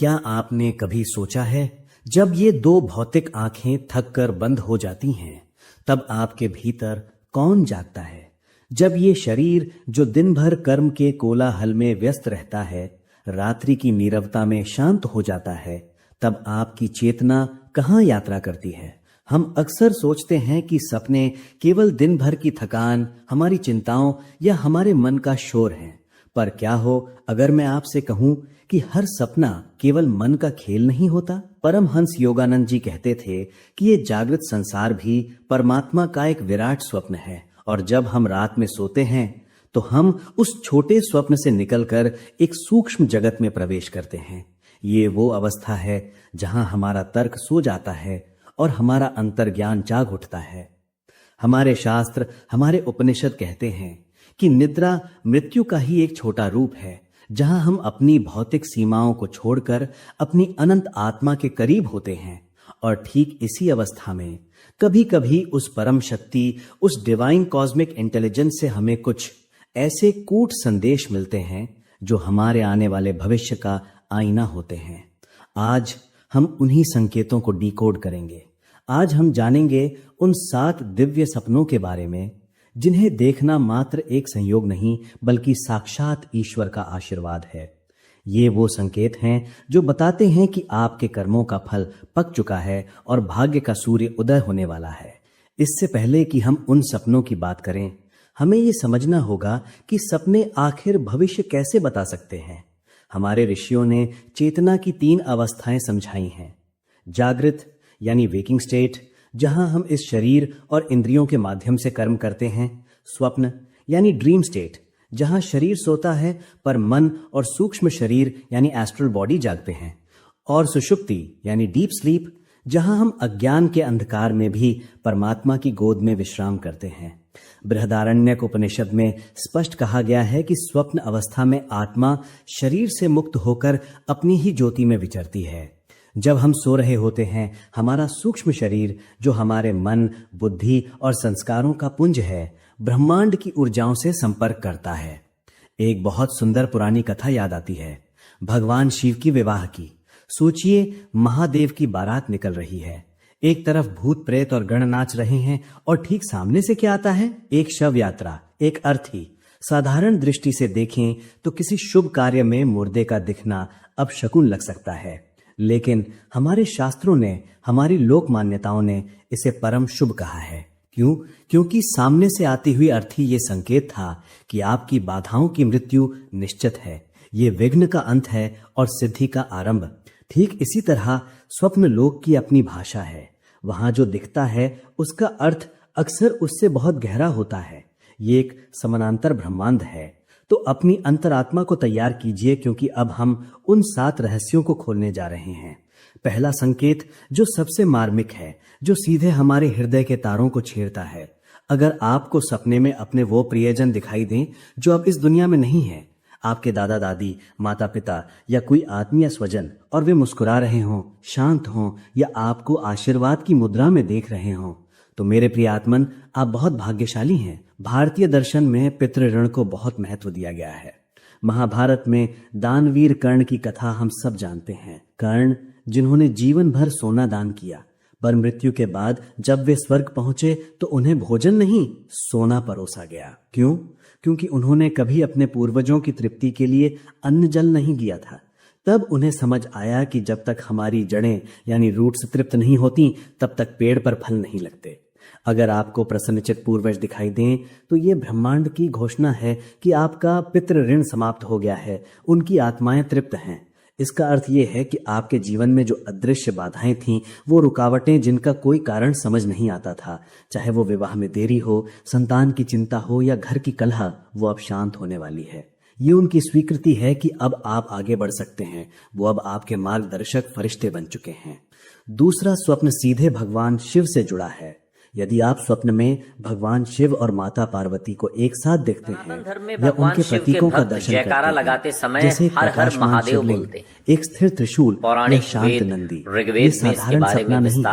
क्या आपने कभी सोचा है, जब ये दो भौतिक आंखें थक कर बंद हो जाती हैं, तब आपके भीतर कौन जागता है? जब ये शरीर जो दिन भर कर्म के कोलाहल में व्यस्त रहता है, रात्रि की नीरवता में शांत हो जाता है, तब आपकी चेतना कहाँ यात्रा करती है? हम अक्सर सोचते हैं कि सपने केवल दिन भर की थकान, हमारी चिंताओं या हमारे मन का शोर है। पर क्या हो अगर मैं आपसे कहूं कि हर सपना केवल मन का खेल नहीं होता? परमहंस योगानंद जी कहते थे कि ये जागृत संसार भी परमात्मा का एक विराट स्वप्न है, और जब हम रात में सोते हैं तो हम उस छोटे स्वप्न से निकलकर एक सूक्ष्म जगत में प्रवेश करते हैं। ये वो अवस्था है जहां हमारा तर्क सो जाता है और हमारा अंतर्ज्ञान जाग उठता है। हमारे शास्त्र, हमारे उपनिषद कहते हैं कि निद्रा मृत्यु का ही एक छोटा रूप है, जहां हम अपनी भौतिक सीमाओं को छोड़कर अपनी अनंत आत्मा के करीब होते हैं। और ठीक इसी अवस्था में कभी कभी उस परम शक्ति, उस डिवाइन कॉस्मिक इंटेलिजेंस से हमें कुछ ऐसे कूट संदेश मिलते हैं जो हमारे आने वाले भविष्य का आईना होते हैं। आज हम उन्हीं संकेतों को डिकोड करेंगे। आज हम जानेंगे उन 7 दिव्य सपनों के बारे में जिन्हें देखना मात्र एक संयोग नहीं, बल्कि साक्षात ईश्वर का आशीर्वाद है। ये वो संकेत हैं जो बताते हैं कि आपके कर्मों का फल पक चुका है और भाग्य का सूर्य उदय होने वाला है। इससे पहले कि हम उन सपनों की बात करें, हमें ये समझना होगा कि सपने आखिर भविष्य कैसे बता सकते हैं। हमारे ऋषियों ने चेतना की 3 अवस्थाएं समझाई हैं। जागृत यानी वेकिंग स्टेट, जहां हम इस शरीर और इंद्रियों के माध्यम से कर्म करते हैं। स्वप्न यानी ड्रीम स्टेट, जहां शरीर सोता है पर मन और सूक्ष्म शरीर यानी एस्ट्रल बॉडी जागते हैं। और सुषुप्ति यानी डीप स्लीप, जहां हम अज्ञान के अंधकार में भी परमात्मा की गोद में विश्राम करते हैं। बृहदारण्यक उपनिषद में स्पष्ट कहा गया है कि स्वप्न अवस्था में आत्मा शरीर से मुक्त होकर अपनी ही ज्योति में विचरती है। जब हम सो रहे होते हैं, हमारा सूक्ष्म शरीर, जो हमारे मन, बुद्धि और संस्कारों का पुंज है, ब्रह्मांड की ऊर्जाओं से संपर्क करता है। एक बहुत सुंदर पुरानी कथा याद आती है, भगवान शिव की विवाह की। सोचिए, महादेव की बारात निकल रही है। एक तरफ भूत प्रेत और गण नाच रहे हैं, और ठीक सामने से क्या आता है? एक शव यात्रा, एक अर्थी। साधारण दृष्टि से देखें तो किसी शुभ कार्य में मुर्दे का दिखना अपशकुन लग सकता है, लेकिन हमारे शास्त्रों ने, हमारी लोक मान्यताओं ने इसे परम शुभ कहा है। क्यों? क्योंकि सामने से आती हुई अर्थी ये संकेत था कि आपकी बाधाओं की मृत्यु निश्चित है। ये विघ्न का अंत है और सिद्धि का आरंभ। ठीक इसी तरह स्वप्न लोक की अपनी भाषा है। वहां जो दिखता है उसका अर्थ अक्सर उससे बहुत गहरा होता है। ये एक समानांतर ब्रह्मांड है। तो अपनी अंतरात्मा को तैयार कीजिए, क्योंकि अब हम उन 7 रहस्यों को खोलने जा रहे हैं। पहला संकेत जो सबसे मार्मिक है, जो सीधे हमारे हृदय के तारों को छेड़ता है। अगर आपको सपने में अपने वो प्रियजन दिखाई दें जो अब इस दुनिया में नहीं है, आपके दादा दादी, माता पिता या कोई आत्मीय स्वजन, और वे मुस्कुरा रहे हों, शांत हों या आपको आशीर्वाद की मुद्रा में देख रहे हों, तो मेरे प्रिय आत्मन, आप बहुत भाग्यशाली हैं। भारतीय दर्शन में पितृ ऋण को बहुत महत्व दिया गया है। महाभारत में दानवीर कर्ण की कथा हम सब जानते हैं। कर्ण, जिन्होंने जीवन भर सोना दान किया, पर मृत्यु के बाद जब वे स्वर्ग पहुंचे तो उन्हें भोजन नहीं, सोना परोसा गया। क्यों? क्योंकि उन्होंने कभी अपने पूर्वजों की तृप्ति के लिए अन्न जल नहीं किया था। तब उन्हें समझ आया कि जब तक हमारी जड़ें यानी रूट्स तृप्त नहीं होती, तब तक पेड़ पर फल नहीं लगते। अगर आपको प्रसन्नचित पूर्वज दिखाई दें तो ये ब्रह्मांड की घोषणा है कि आपका पितृ ऋण समाप्त हो गया है, उनकी आत्माएं तृप्त हैं। इसका अर्थ ये है कि आपके जीवन में जो अदृश्य बाधाएं थीं, वो रुकावटें जिनका कोई कारण समझ नहीं आता था, चाहे वो विवाह में देरी हो, संतान की चिंता हो या घर की कलह, वो अब शांत होने वाली है। ये उनकी स्वीकृति है कि अब आप आगे बढ़ सकते हैं। वो अब आपके मार्गदर्शक फरिश्ते बन चुके हैं। दूसरा स्वप्न सीधे भगवान शिव से जुड़ा है। यदि आप स्वप्न में भगवान शिव और माता पार्वती को एक साथ देखते हैं या उनके प्रतीकों का दर्शन जयकारा लगाते समय जैसे हर हर महादेव बोलते, एक स्थिर त्रिशूल या शांत नंदी, ये साधारण सपना नहीं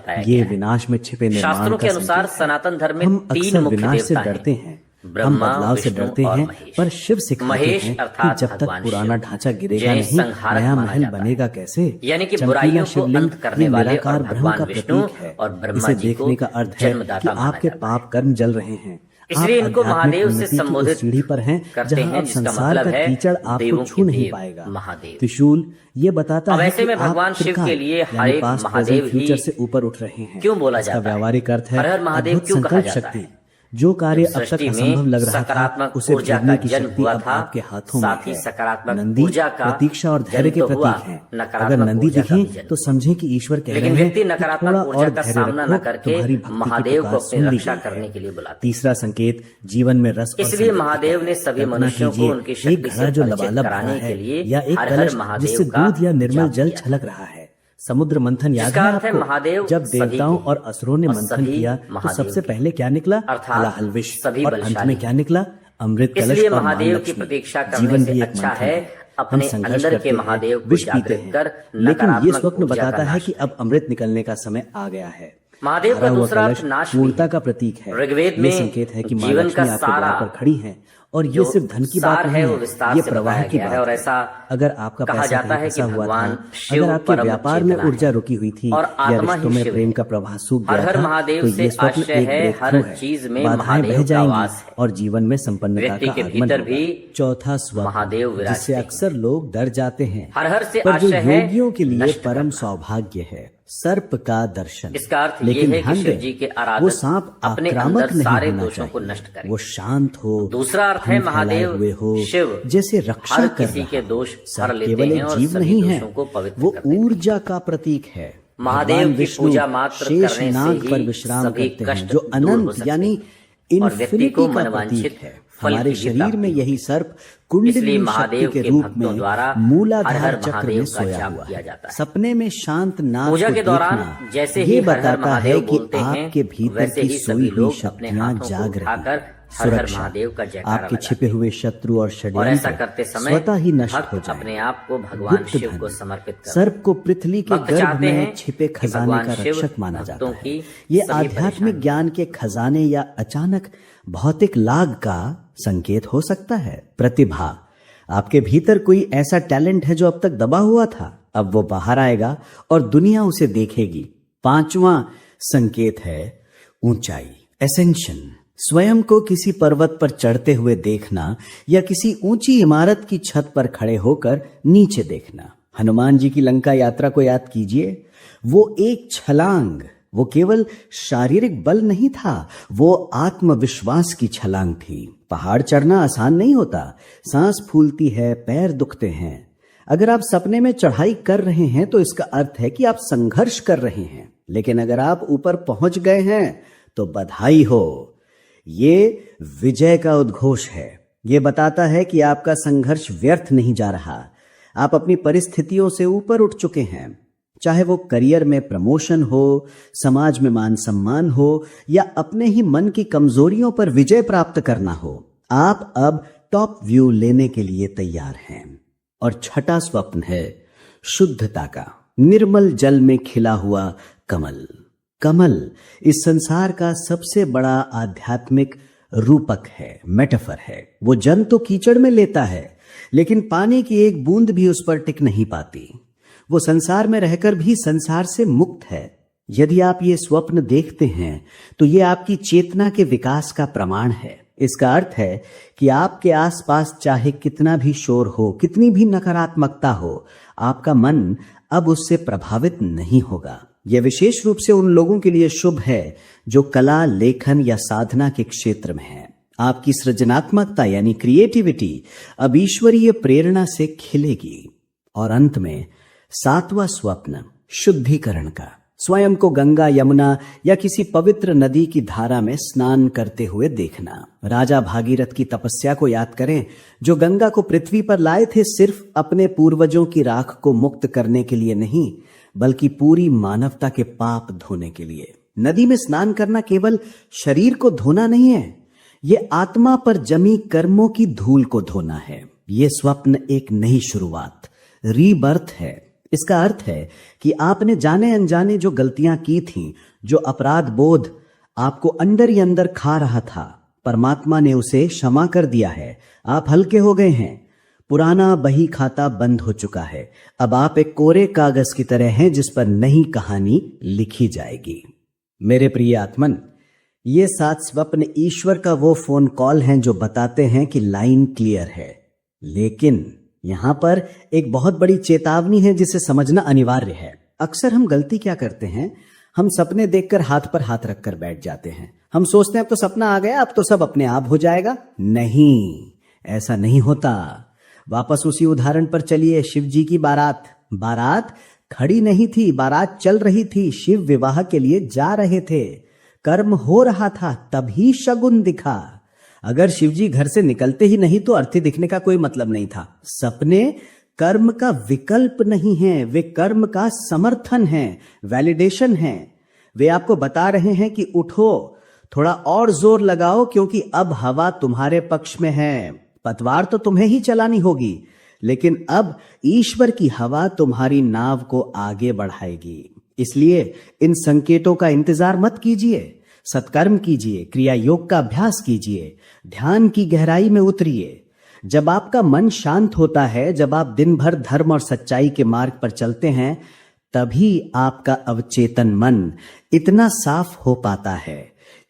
है। ये विनाश में छिपे निर्माण शास्त्रों के अनुसार सनातन धर्म में हम 3 अक्सर मुख्य विनाश से देवता डरते हैं। हैं, हम ब्रह्मा, बदलाव से विष्णु डरते और हैं, महेश। पर शिव सिखाते महेश हैं कि अर्थात जब तक भगवान पुराना शिव, ढांचा गिरेगा जिन्हें नहीं, संहारक नया माना महल जाता है। बनेगा कैसे? यानी कि चमकीला बुराइयों को शिवलिंग अंत करने ये वाले और निराकार ब्रह्म भगवान का विष्णु प्रतीक है। और ब्रह्मा इसे जी को देखने का अर्थ है कि जन्मदाता माना आपके जाता है। पाप कर्म जल रहे हैं। इसलिए आप इनको आध्यात्मिक महादेव से उन्नति की उस संबोधित सीढ़ी पर हैं करते जहां हैं, अब जिसका संसार मतलब का है कीचड़ आपको देवों छू के नहीं देव पाएगा। महादेव। त्रिशूल ये बताता अब है ऐसे कि में आप भगवान शिव त्रिकाल के लिए हर यानी एक पास्ट महादेव प्रेजेंट फ्यूचर ही से ऊपर उठ रहे हैं। क्यों बोला इसका जाता है? व्यावहारिक अर्थ है हर हर महादेव अद्भुत क्यों कहा संकल्प जाता है? शक्ति। जो कार्य जब अब तक सृष्टि असंभव में लग रहा था, सकारात्मक उसे ऊर्जा भेदने का की जन्म शक्ति हुआ अब था, आपके हाथों में साथ ही है। सकारात्मक नंदी ऊर्जा का प्रतीक्षा और धैर्य जन्म के तो हुआ, प्रतीक हैं। अगर नकारात्मक नंदी ऊर्जा का भी दिखें जन्म। तो समझे कि ईश्वर कह लेकिन रहे हैं व्यक्ति कि नकारात्मक थोड़ा ऊर्जा और का धैर्य सामना न रखो, करके तुम्हारी भक्ति की महादेव को पुकार अपनी सुन ली रक्षा गई करने है। के लिए बुलाते हैं। तीसरा संकेत जीवन में रस और इसलिए समृद्धि का महादेव है। ने सभी कल्पना मनुष्यों को कीजिए, उनकी एक शक्ति घड़ा से जो परिचित लबालब कराने भरा के है लिए या एक हर हर कलश महादेव जिससे का दूध या निर्मल जाप जल किया छलक रहा है। समुद्र मंथन याद जिसका है अर्थ है आपको? महादेव जब सभी देवताओं के और असुरों ने और मंथन सभी किया तो महादेव सबसे के। पहले क्या निकला? अर्थात हलाहल विष। सभी और अंत बलशाली। में क्या निकला? अमृत कलश इसलिए और मां महादेव की लक्ष्मी। प्रतीक्षा करने जीवन से भी एक अच्छा मंथन है हम अपने संघर्ष अंदर करते के हैं, महादेव को विष पीते जागृत हैं, कर लेकिन ये नकारात्मक स्वप्न ऊर्जा का बताता है नाश कि अब अमृत निकलने का समय आ गया है। महादेव का भरा हुआ दूसरा कलश अर्थ नाश भी पूर्णता है। का प्रतीक है। ऋग्वेद ये में संकेत है कि मां जीवन लक्ष्मी का आपके द्वार सारा पर खड़ी हैं और ये जो सिर्फ धन की सार बात है नहीं वो है, विस्तार ये से प्रवाह बताया की गया है। बात और है। ऐसा अगर आपका कहा पैसा जाता कहीं है कि फंसा हुआ था, भगवान शिव अगर आपके परम व्यापार में चेतना है ऊर्जा रुकी हुई थी और या आत्मा रिश्तों ही में शिव प्रेम है। का प्रवाह सूख हर गया हर था, महादेव तो से ये स्वप्न आश्रय एक है, ब्रेक हर थ्रू है। चीज में बाधाएं महादेव बह का जाएंगी वास है। और जीवन में संपन्नता व्यक्ति का के आगमन भीतर होगा। भी चौथा स्वप्न महादेव विराजते जिससे हैं। अक्सर लोग डर जाते हैं, हर हर से पर जो आश्रय है योगियों के लिए नष्ट परम करना। सौभाग्य है सर्प का दर्शन। इसका अर्थ ये लेकिन है कि ध्यान शिव दें, जी के आराधक वो सांप अपने आक्रामक अंदर नहीं सारे होना दोषों को चाहिए। नष्ट करे। वो शांत हो, दूसरा अर्थ है फन फैलाए महादेव हुए हो, शिव जैसे रक्षा हर कर किसी रहा के हो। दोष सर्प हर लेते केवल हैं एक और जीव सभी नहीं है, दोषों को पवित्र वो करते हैं। ऊर्जा का प्रतीक है। महादेव भगवान की विष्णु पूजा मात्र शेष करने से नाग ही पर विश्राम सभी करते हैं, कष्ट जो दूर हो अनंत सकते यानी हैं और व्यक्ति को इन्फिनिटी का मनवांछित प्रतीक है। फल हमारे की भी शरीर प्राप्ति में होती यही है। सर्प इसलिए कुंडलिनी शक्ति महादेव के के रूप भक्तों में द्वारा हर मूलाधार हर चक्र महादेव में का सोया जाप हुआ किया है। जाता है। सपने में शांत नाग पूजा को के दौरान देखना जैसे ही ये हर हर बताता महादेव है कि बोलते हैं, आपके भीतर वैसे की ही सोई सभी हुई लोग अपने शक्तियां हाथों को जाग रही उठाकर हैं। हर हर सुरक्षा महादेव का जयकारा आपके लगाते छिपे हैं। हुए शत्रु और और ऐसा षड्यंत्र करते समय स्वतः ही नष्ट हो भक्त अपने जाएंगे। आप को भगवान गुप्त शिव धन। को समर्पित कर सर्प को पृथ्वी के भक्त गर्भ चाहते हैं में छिपे कि खजाने भगवान का शिव रक्षक माना जाता भक्तों है। की ये सभी आध्यात्मिक परेशानी ज्ञान के खजाने या अचानक भौतिक लाभ का संकेत हो सकता है। प्रतिभा, आपके भीतर कोई ऐसा टैलेंट है जो अब तक दबा हुआ था, अब वो बाहर आएगा और दुनिया उसे देखेगी। पांचवा संकेत है ऊंचाई, एसेंशन। स्वयं को किसी पर्वत पर चढ़ते हुए देखना या किसी ऊंची इमारत की छत पर खड़े होकर नीचे देखना। हनुमान जी की लंका यात्रा को याद कीजिए, वो एक छलांग, वो केवल शारीरिक बल नहीं था, वो आत्मविश्वास की छलांग थी। पहाड़ चढ़ना आसान नहीं होता, सांस फूलती है, पैर दुखते हैं। अगर आप सपने में चढ़ाई कर रहे हैं तो इसका अर्थ है कि आप संघर्ष कर रहे हैं, लेकिन अगर आप ऊपर पहुंच गए हैं तो बधाई हो, ये विजय का उद्घोष है। ये बताता है कि आपका संघर्ष व्यर्थ नहीं जा रहा, आप अपनी परिस्थितियों से ऊपर उठ चुके हैं। चाहे वो करियर में प्रमोशन हो, समाज में मान सम्मान हो या अपने ही मन की कमजोरियों पर विजय प्राप्त करना हो, आप अब टॉप व्यू लेने के लिए तैयार हैं। और छठा स्वप्न है शुद्धता का, निर्मल जल में खिला हुआ कमल। कमल इस संसार का सबसे बड़ा आध्यात्मिक रूपक है, मेटाफर है। वो जन तो कीचड़ में लेता है, लेकिन पानी की एक बूंद भी उस पर टिक नहीं पाती। वो संसार में रहकर भी संसार से मुक्त है। यदि आप ये स्वप्न देखते हैं तो ये आपकी चेतना के विकास का प्रमाण है। इसका अर्थ है कि आपके आसपास चाहे कितना भी शोर हो, कितनी भी नकारात्मकता हो, आपका मन अब उससे प्रभावित नहीं होगा। यह विशेष रूप से उन लोगों के लिए शुभ है जो कला, लेखन या साधना के क्षेत्र में हैं। आपकी सृजनात्मकता यानी क्रिएटिविटी अब ईश्वरीय प्रेरणा से खिलेगी। और अंत में सातवां स्वप्न शुद्धिकरण का, स्वयं को गंगा, यमुना या किसी पवित्र नदी की धारा में स्नान करते हुए देखना। राजा भागीरथ की तपस्या को याद करें, जो गंगा को पृथ्वी पर लाए थे सिर्फ अपने पूर्वजों की राख को मुक्त करने के लिए नहीं, बल्कि पूरी मानवता के पाप धोने के लिए। नदी में स्नान करना केवल शरीर को धोना नहीं है, ये आत्मा पर जमी कर्मों की धूल को धोना है। ये स्वप्न एक नई शुरुआत, रीबर्थ है। इसका अर्थ है कि आपने जाने अनजाने जो गलतियां की थीं, जो अपराध बोध आपको अंदर ही अंदर खा रहा था, परमात्मा ने उसे क्षमा कर दिया है। आप हल्के हो गए हैं। पुराना बही खाता बंद हो चुका है। अब आप एक कोरे कागज की तरह हैं जिस पर नई कहानी लिखी जाएगी। मेरे प्रिय आत्मन, ये 7 स्वप्न ईश्वर का वो फोन कॉल हैं जो बताते हैं कि लाइन क्लियर है। लेकिन यहां पर एक बहुत बड़ी चेतावनी है जिसे समझना अनिवार्य है। अक्सर हम गलती क्या करते हैं, हम सपने देखकर हाथ पर हाथ रखकर बैठ जाते हैं। हम सोचते हैं अब तो सपना आ गया, अब तो सब अपने आप हो जाएगा। नहीं, ऐसा नहीं होता। वापस उसी उदाहरण पर चलिए। शिव जी की बारात खड़ी नहीं थी, बारात चल रही थी। शिव विवाह के लिए जा रहे थे, कर्म हो रहा था, तभी शगुन दिखा। अगर शिवजी घर से निकलते ही नहीं तो अर्थी दिखने का कोई मतलब नहीं था। सपने कर्म का विकल्प नहीं है, वे कर्म का समर्थन है, वैलिडेशन है। वे आपको बता रहे हैं कि उठो, थोड़ा और जोर लगाओ, क्योंकि अब हवा तुम्हारे पक्ष में है। पतवार तो तुम्हें ही चलानी होगी, लेकिन अब ईश्वर की हवा तुम्हारी नाव को आगे बढ़ाएगी। इसलिए इन संकेतों का इंतजार मत कीजिए। सत्कर्म कीजिए, क्रिया योग का अभ्यास कीजिए, ध्यान की गहराई में उतरिए। जब आपका मन शांत होता है, जब आप दिन भर धर्म और सच्चाई के मार्ग पर चलते हैं, तभी आपका अवचेतन मन इतना साफ हो पाता है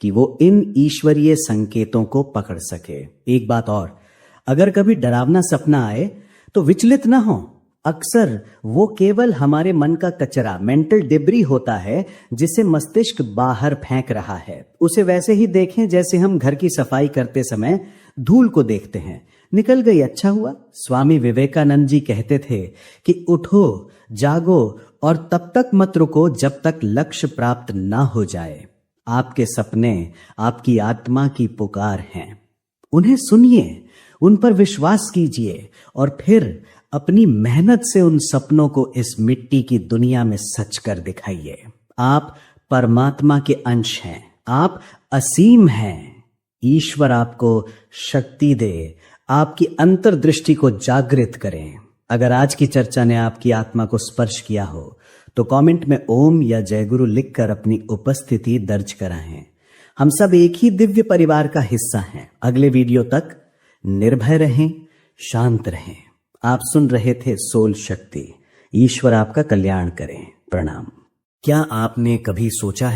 कि वो इन ईश्वरीय संकेतों को पकड़ सके। एक बात और, अगर कभी डरावना सपना आए तो विचलित ना हो। अक्सर वो केवल हमारे मन का कचरा, मेंटल डिब्री होता है, जिसे मस्तिष्क बाहर फेंक रहा है। उसे वैसे ही देखें जैसे हम घर की सफाई करते समय धूल को देखते हैं। निकल गई, अच्छा हुआ। स्वामी विवेकानंद जी कहते थे कि उठो, जागो और तब तक मत रुको जब तक लक्ष्य प्राप्त ना हो जाए। आपके सपने आपकी आत्मा की पुकार हैं। उन्हें सुनिए, उन पर विश्वास कीजिए और फिर अपनी मेहनत से उन सपनों को इस मिट्टी की दुनिया में सच कर दिखाइए। आप परमात्मा के अंश हैं, आप असीम हैं। ईश्वर आपको शक्ति दे, आपकी अंतर्दृष्टि को जागृत करें। अगर आज की चर्चा ने आपकी आत्मा को स्पर्श किया हो तो कमेंट में ओम या जय गुरु लिखकर अपनी उपस्थिति दर्ज कराएं। हम सब एक ही दिव्य परिवार का हिस्सा हैं। अगले वीडियो तक निर्भय रहें, शांत रहें। आप सुन रहे थे सोल शक्ति। ईश्वर आपका कल्याण करें। प्रणाम। क्या आपने कभी सोचा है